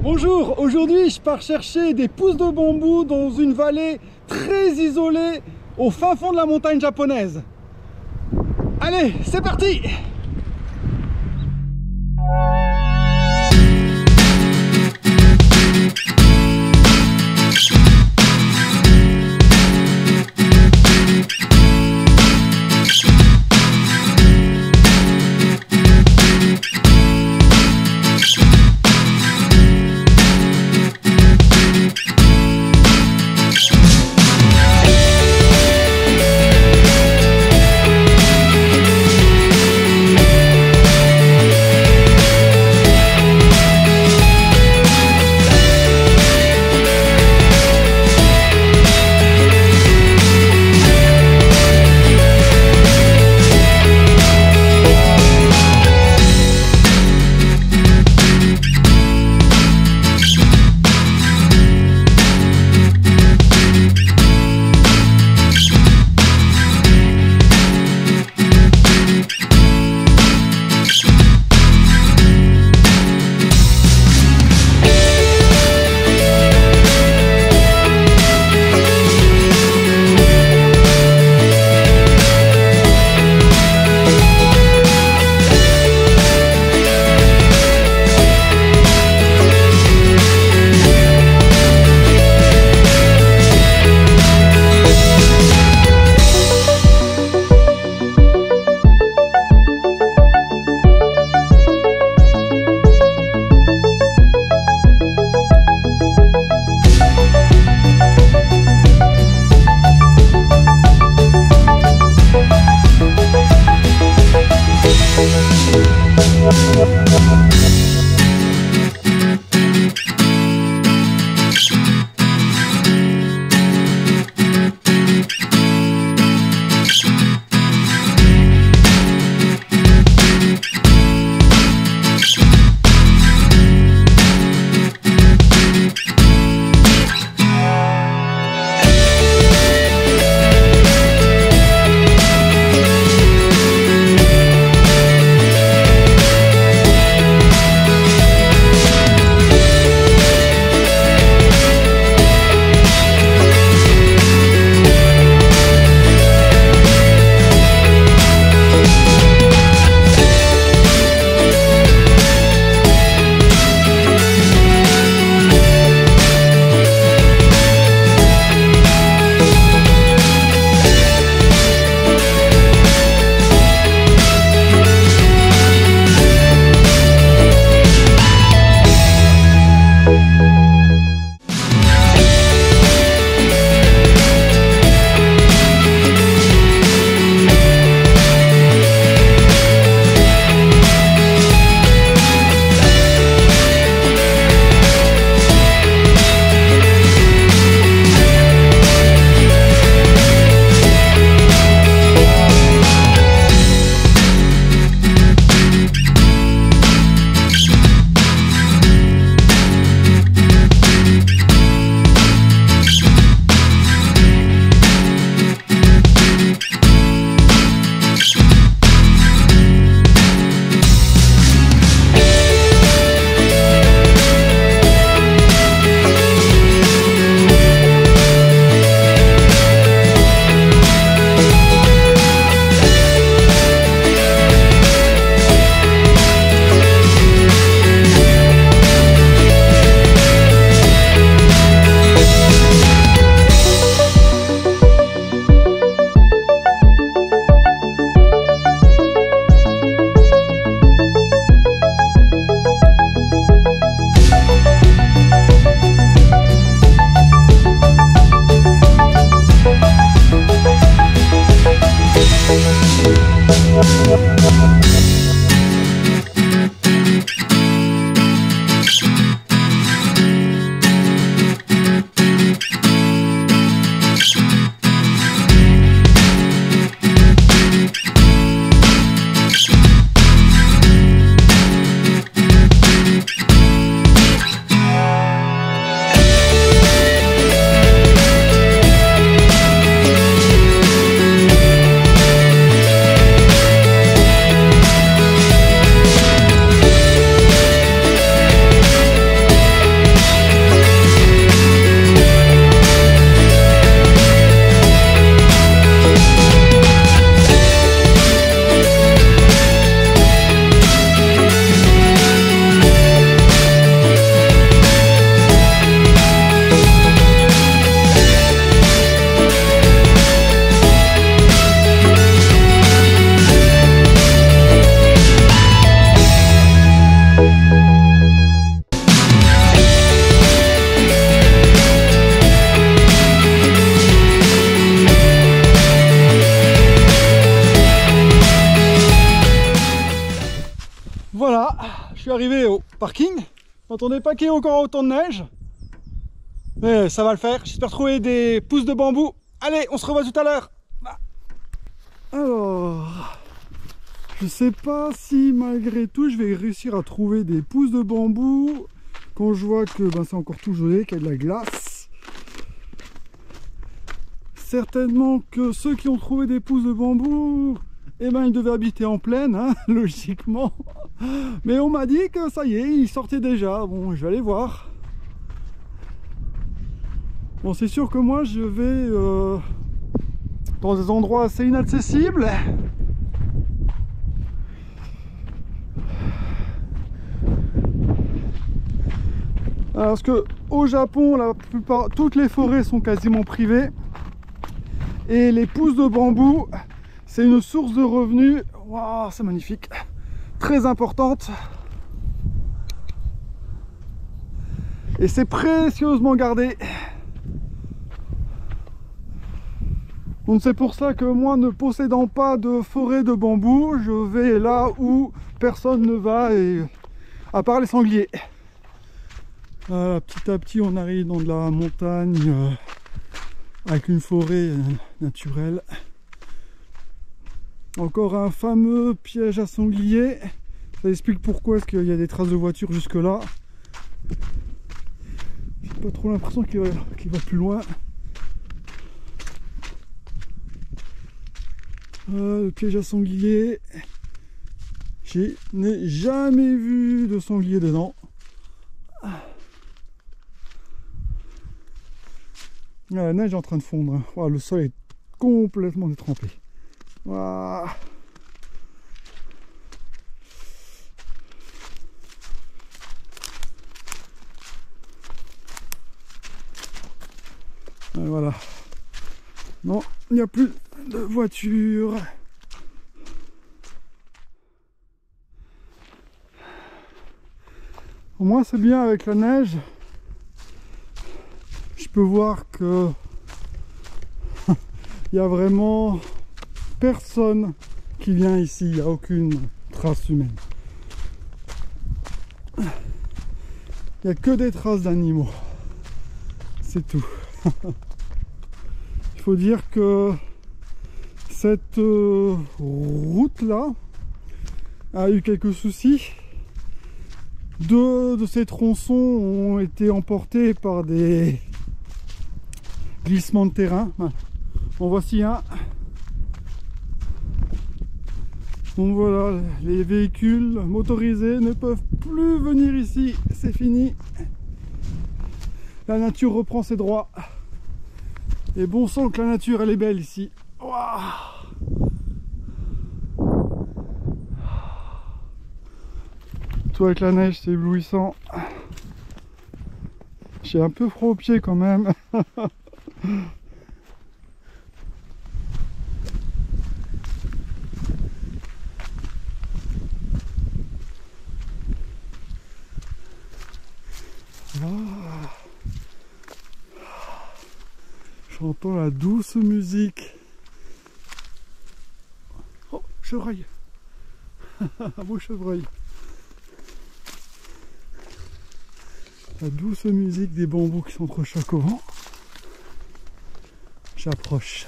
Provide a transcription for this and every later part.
Bonjour, aujourd'hui je pars chercher des pousses de bambou dans une vallée très isolée au fin fond de la montagne japonaise. Allez, c'est parti! au parking. N'entendez pas qu'il y ait encore autant de neige. Mais ça va le faire. J'espère trouver des pousses de bambou. Allez, on se revoit tout à l'heure. Alors, je sais pas si malgré tout je vais réussir à trouver des pousses de bambou quand je vois que c'est encore tout gelé, qu'il y a de la glace. Certainement que ceux qui ont trouvé des pousses de bambou, ils devaient habiter en plaine, hein, logiquement. Mais on m'a dit que ça y est, ils sortaient déjà. Bon, je vais aller voir. Bon, c'est sûr que moi je vais dans des endroits assez inaccessibles. Parce que au Japon, toutes les forêts sont quasiment privées. Et les pousses de bambou, c'est une source de revenus. Waouh, c'est magnifique. Très importante. Et c'est précieusement gardé. Donc c'est pour ça que moi, ne possédant pas de forêt de bambou, je vais là où personne ne va, à part les sangliers. Voilà, petit à petit on arrive dans de la montagne avec une forêt naturelle. Encore un fameux piège à sangliers. Ça explique pourquoi est-ce qu'il y a des traces de voiture jusque là. J'ai pas trop l'impression qu'il va plus loin. Le piège à sanglier, je n'ai jamais vu de sanglier dedans. La neige est en train de fondre. Wow, le sol est complètement détrempé. Wow. Et voilà. Non, il n'y a plus de voiture. Au moins c'est bien avec la neige. Je peux voir que il y a vraiment personne qui vient ici. Il n'y a aucune trace humaine. Il n'y a que des traces d'animaux. C'est tout. Il faut dire que cette route là a eu quelques soucis. Deux de ces tronçons ont été emportés par des glissements de terrain. En voici un. Donc voilà, les véhicules motorisés ne peuvent plus venir ici, c'est fini. La nature reprend ses droits. Et bon sang que la nature elle est belle ici. Waouh. Tout avec la neige, c'est éblouissant. J'ai un peu froid aux pieds quand même. J'entends la douce musique. Oh, chevreuil. Un beau chevreuil. La douce musique des bambous qui s'entrechoquent au vent. J'approche.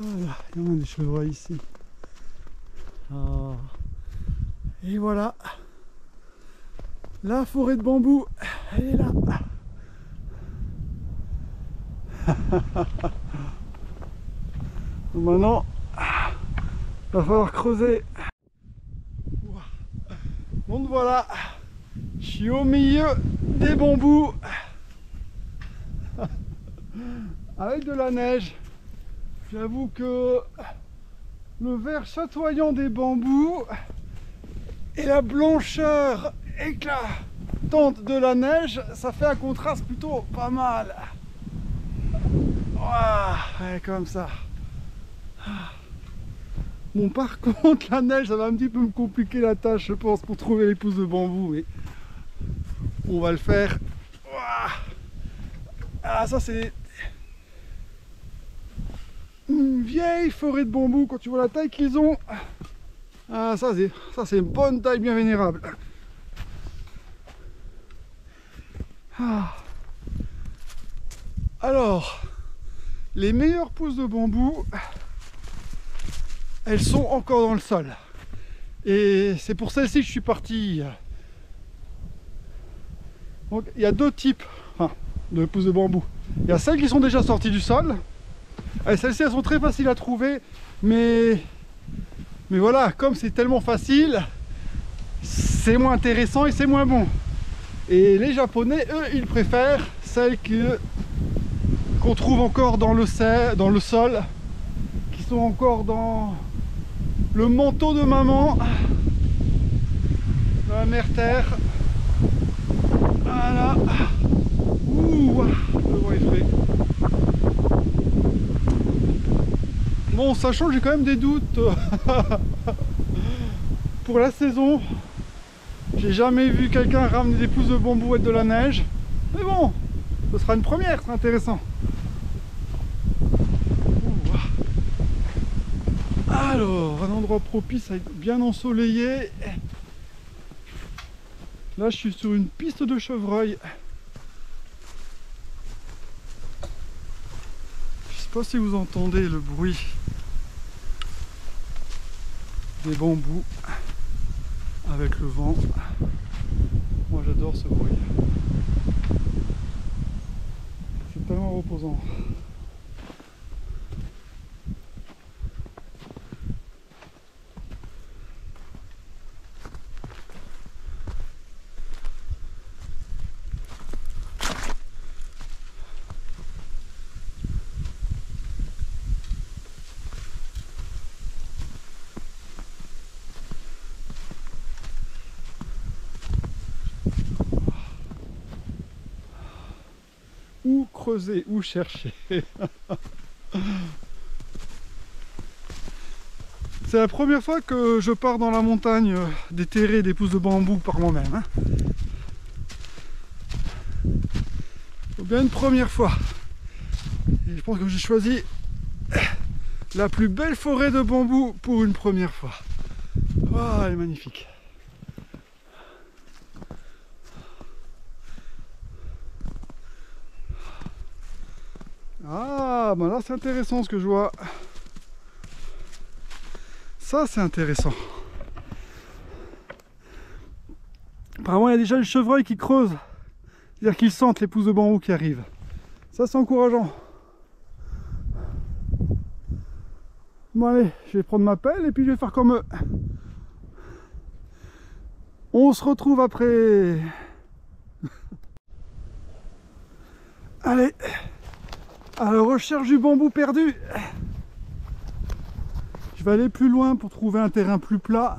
Voilà, il y en a des chevreuils ici. Ah. Et voilà, la forêt de bambou, elle est là. Maintenant, il va falloir creuser. Donc voilà, je suis au milieu des bambous avec de la neige. J'avoue que le vert chatoyant des bambous et la blancheur éclatante de la neige, ça fait un contraste plutôt pas mal. Ouais, comme ça. Bon, par contre, la neige, ça va un petit peu me compliquer la tâche, je pense, pour trouver les pousses de bambou, mais on va le faire. Ah, ça c'est une vieille forêt de bambou. Quand tu vois la taille qu'ils ont, ah, ça c'est une bonne taille bien vénérable. Ah. Alors, les meilleures pousses de bambou, elles sont encore dans le sol. Et c'est pour celle-ci que je suis parti. Donc, il y a deux types de pousses de bambou. Il y a celles qui sont déjà sorties du sol. Et celles-ci, elles sont très faciles à trouver. Mais voilà, comme c'est tellement facile, c'est moins intéressant et c'est moins bon. Et les Japonais, eux, ils préfèrent celles qu'on trouve encore dans le sol, qui sont encore dans le manteau de maman, de la mère terre. Voilà. Ouh, le vent est frais. Bon, sachant que j'ai quand même des doutes pour la saison. J'ai jamais vu quelqu'un ramener des pousses de bambou avec de la neige. Mais bon, ce sera une première, c'est intéressant. Alors, un endroit propice à être bien ensoleillé. Là, je suis sur une piste de chevreuil. Je sais pas si vous entendez le bruit des bambous avec le vent. Moi, j'adore ce bruit. C'est tellement reposant. Où creuser, où chercher. C'est la première fois que je pars dans la montagne déterrer des pousses de bambou par moi-même. Hein. C'est bien une première fois. Et je pense que j'ai choisi la plus belle forêt de bambou pour une première fois. Oh, elle est magnifique. Ah, ben là c'est intéressant ce que je vois. Ça c'est intéressant. Apparemment il y a déjà le chevreuil qui creuse. C'est-à-dire qu'ils sentent les pousses de bambou qui arrivent. Ça c'est encourageant. Bon allez, je vais prendre ma pelle et puis je vais faire comme eux. On se retrouve après. Allez, à la recherche du bambou perdu. Je vais aller plus loin pour trouver un terrain plus plat.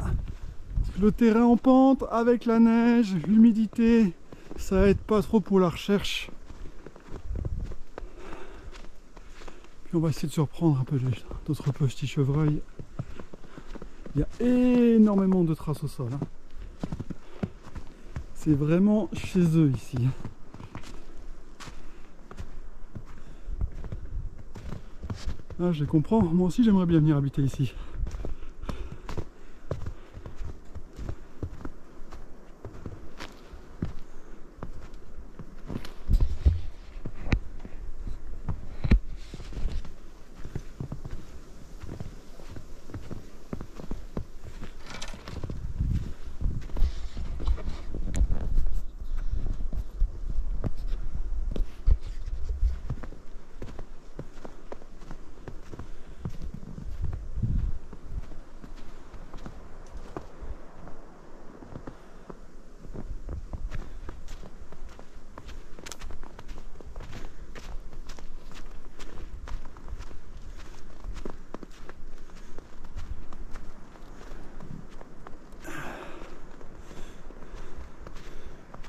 Parce que le terrain en pente, avec la neige, l'humidité, ça aide pas trop pour la recherche. Puis on va essayer de surprendre un peu d'autres petits chevreuils. Il y a énormément de traces au sol. Hein. C'est vraiment chez eux ici. Ah, je les comprends. Moi aussi, j'aimerais bien venir habiter ici.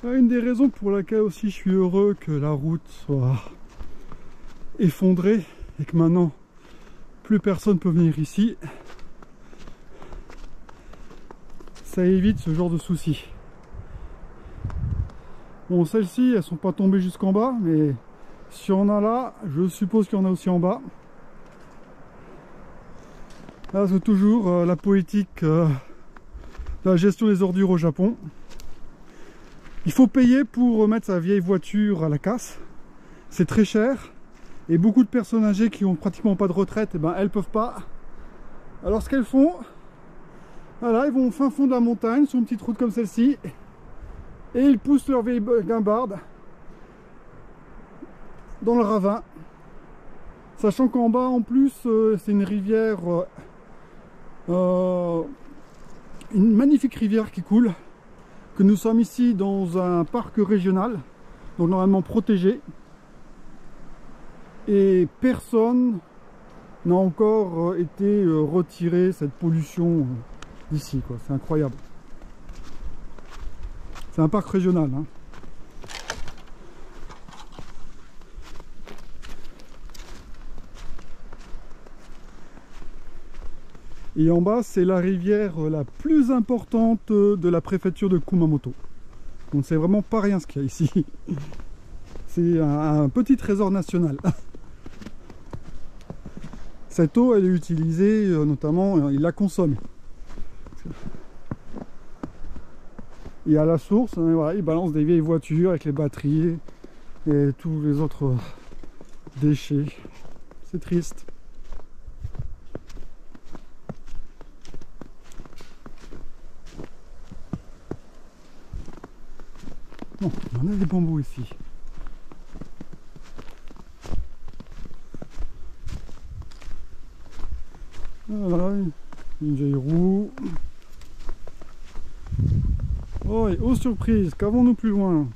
Une des raisons pour laquelle aussi je suis heureux que la route soit effondrée et que maintenant plus personne peut venir ici, ça évite ce genre de soucis. Bon, celles-ci elles sont pas tombées jusqu'en bas, mais Si on a là, je suppose qu'il y en a aussi en bas. Là, c'est toujours la poétique de la gestion des ordures au Japon. Il faut payer pour remettre sa vieille voiture à la casse. C'est très cher. Et beaucoup de personnes âgées qui ont pratiquement pas de retraite, eh ben, elles peuvent pas. Alors ce qu'elles font, voilà, ils vont au fin fond de la montagne, sur une petite route comme celle-ci, et ils poussent leur vieille guimbarde dans le ravin. Sachant qu'en bas, en plus, c'est une rivière, une magnifique rivière qui coule, que nous sommes ici dans un parc régional, donc normalement protégé. Et personne n'a encore été retiré cette pollution d'ici, quoi. C'est incroyable. C'est un parc régional, hein. Et en bas, c'est la rivière la plus importante de la préfecture de Kumamoto. Donc c'est vraiment pas rien ce qu'il y a ici. C'est un petit trésor national. Cette eau, elle est utilisée, notamment, ils la consomment. Et à la source, voilà, ils balancent des vieilles voitures avec les batteries et tous les autres déchets. C'est triste. Bon, on a des bambous ici. Voilà, une vieille roue. Oh, et oh surprise, qu'avons-nous plus loin?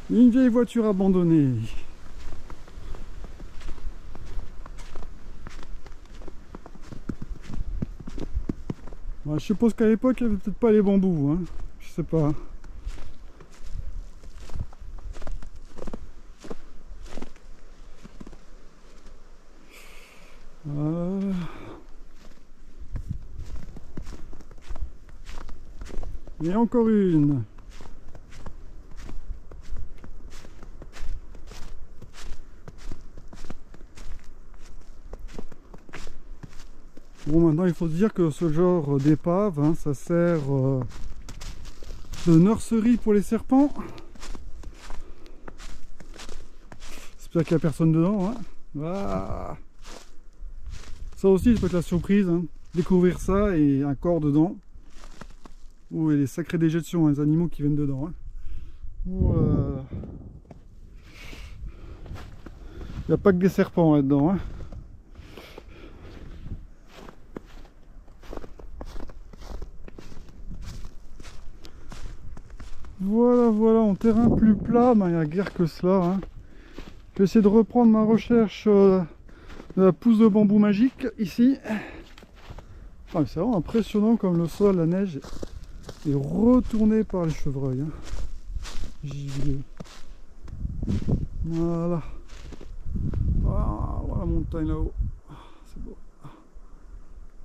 Une vieille voiture abandonnée. Bon, je suppose qu'à l'époque, il n'y avait peut-être pas les bambous, hein. Je sais pas. Et encore une. Bon, maintenant il faut se dire que ce genre d'épave, hein, ça sert de nurserie pour les serpents. J'espère qu'il n'y a personne dedans, hein. Ah. Ça aussi, ça peut être la surprise, hein. Découvrir ça et un corps dedans. Oh, et les sacrées déjections, hein, les animaux qui viennent dedans, hein. Oh, il n'y a pas que des serpents là-dedans, hein. Voilà, voilà, en terrain plus plat, ben, il n'y a guère que cela, hein. Je vais essayer de reprendre ma recherche de la pousse de bambou magique, ici. Ah, c'est vraiment impressionnant comme le sol, la neige est retournée par les chevreuils, hein. J'y vais. Voilà. Ah, voilà la montagne là-haut. C'est beau.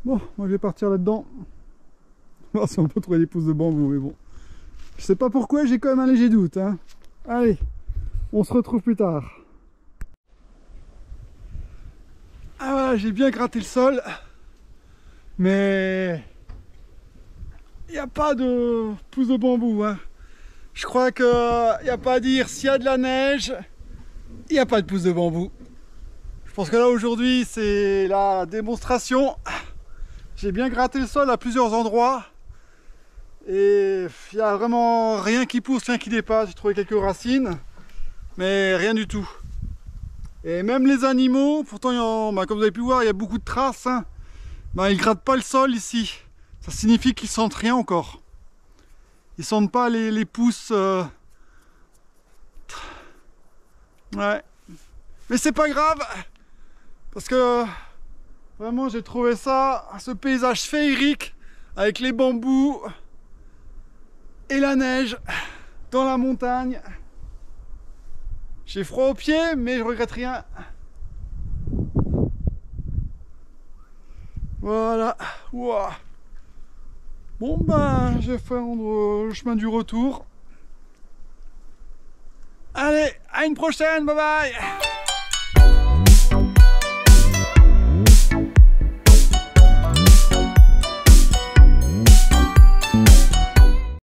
Bon, moi je vais partir là-dedans. Voir si on peut trouver des pousses de bambou, mais bon. Je sais pas pourquoi, j'ai quand même un léger doute, hein. Allez, on se retrouve plus tard. Ah voilà, j'ai bien gratté le sol. Mais il n'y a pas de pousse de bambou, hein. Je crois qu'il n'y a pas à dire, s'il y a de la neige, il n'y a pas de pousse de bambou. Je pense que là aujourd'hui c'est la démonstration. J'ai bien gratté le sol à plusieurs endroits. Et il n'y a vraiment rien qui pousse, rien qui dépasse. J'ai trouvé quelques racines, mais rien du tout. Et même les animaux, pourtant comme vous avez pu voir, il y a beaucoup de traces, hein. Ben, ils grattent pas le sol ici. Ça signifie qu'ils sentent rien encore. Ils sentent pas les pousses. Ouais. Mais c'est pas grave. Parce que vraiment j'ai trouvé ça, ce paysage féerique avec les bambous et la neige dans la montagne. J'ai froid aux pieds, mais je regrette rien. Voilà. Wow. Bon ben, je vais prendre le chemin du retour. Allez, à une prochaine, bye bye.